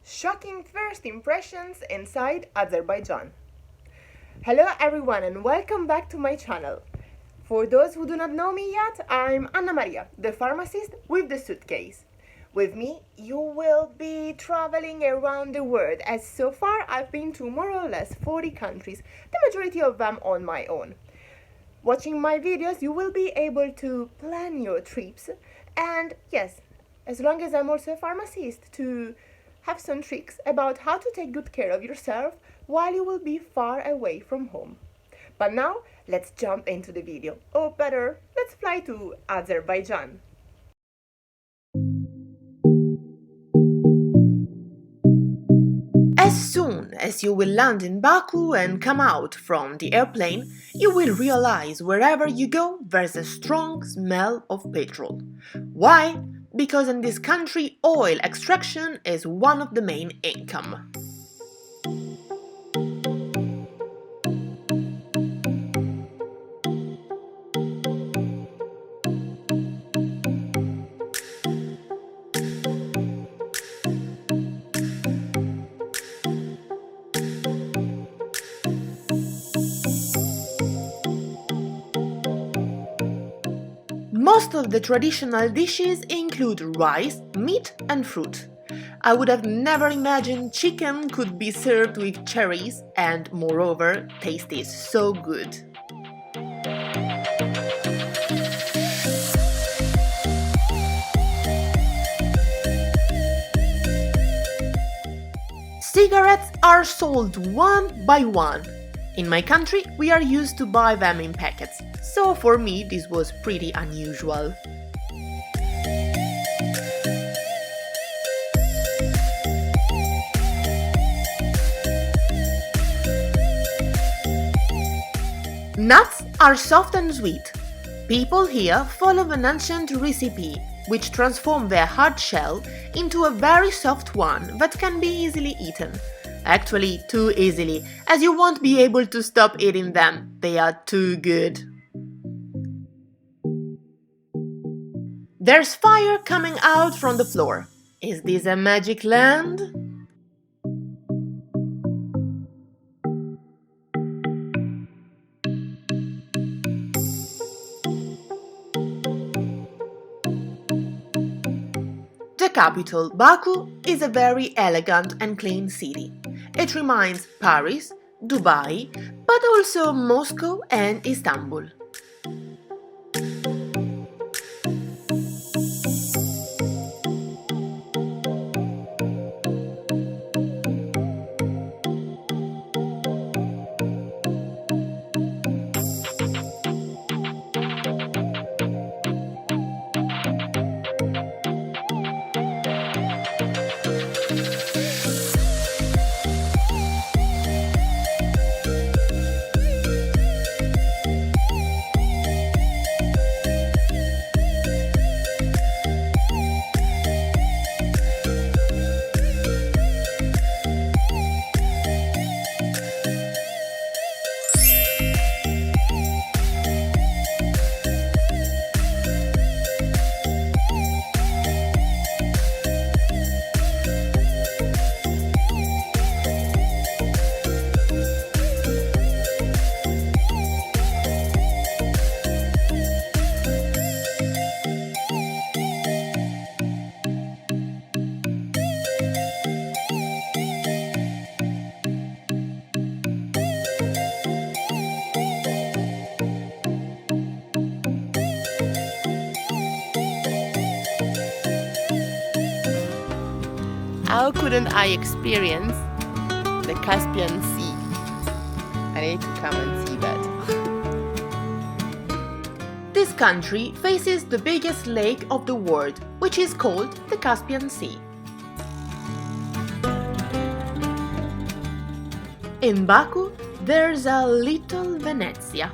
Shocking first impressions inside Azerbaijan. Hello everyone and welcome back to my channel. For those who do not know me yet, I'm Anna Maria, the pharmacist with the suitcase. With me, you will be traveling around the world, as so far I've been to more or less 40 countries, the majority of them on my own. Watching my videos, you will be able to plan your trips, and yes, as long as I'm also a pharmacist, to have some tricks about how to take good care of yourself while you will be far away from home. But now, let's jump into the video. Or better, let's fly to Azerbaijan. As soon as you will land in Baku and come out from the airplane, you will realize wherever you go there's a strong smell of petrol. Why? Because in this country oil extraction is one of the main income. Most of the traditional dishes include rice, meat and fruit. I would have never imagined chicken could be served with cherries, and moreover, taste is so good. Cigarettes are sold one by one. In my country, we are used to buy them in packets, so for me this was pretty unusual. Nuts are soft and sweet. People here follow an ancient recipe, which transforms their hard shell into a very soft one that can be easily eaten. Actually, too easily, as you won't be able to stop eating them. They are too good. There's fire coming out from the floor. Is this a magic land? The capital, Baku, is a very elegant and clean city. It reminds Paris, Dubai, but also Moscow and Istanbul. How couldn't I experience the Caspian Sea? I need to come and see that. This country faces the biggest lake of the world, which is called the Caspian Sea. In Baku, there's a little Venezia.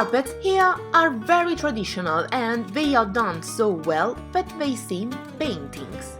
carpets here are very traditional and they are done so well that they seem paintings.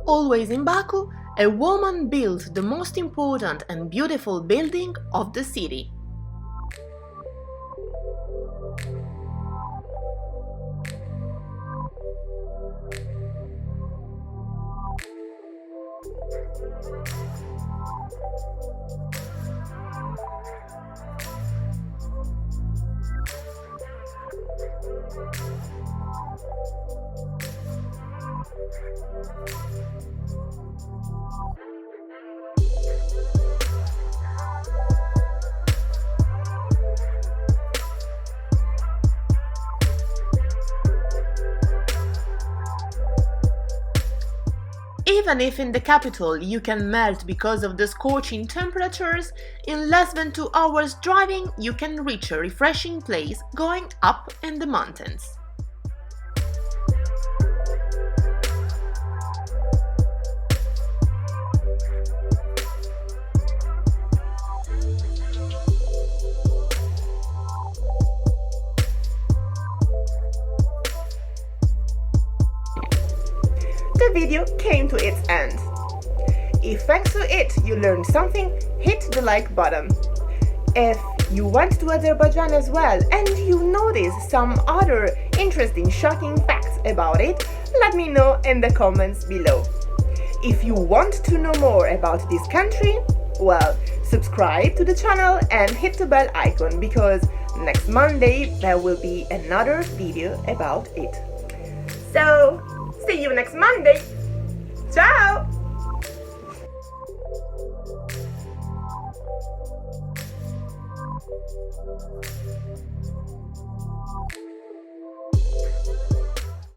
Always in Baku, a woman built the most important and beautiful building of the city. Even if in the capital you can melt because of the scorching temperatures, in less than 2 hours driving you can reach a refreshing place going up in the mountains. The video came to its end. If thanks to it you learned something, hit the like button. If you went to Azerbaijan as well and you noticed some other interesting, shocking facts about it, let me know in the comments below. If you want to know more about this country, well, subscribe to the channel and hit the bell icon because next Monday there will be another video about it. So, see you next Monday. Ciao!